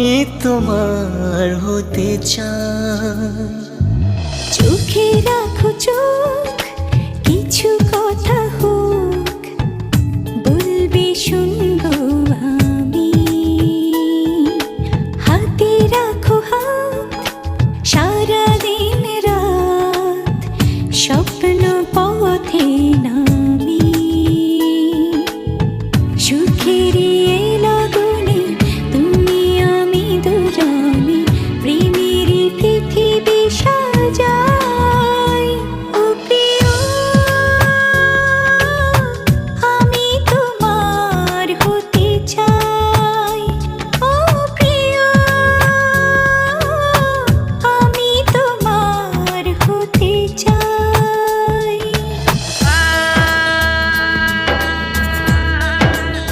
আমি তোমার হতে চাই। চোখে রাখো চোখ, কিছু কথা হোক, বলবে শুনবো আমি। হাতে রাখো হাত, সারা দিন রাত স্বপ্ন পথে নামি। সুখেরই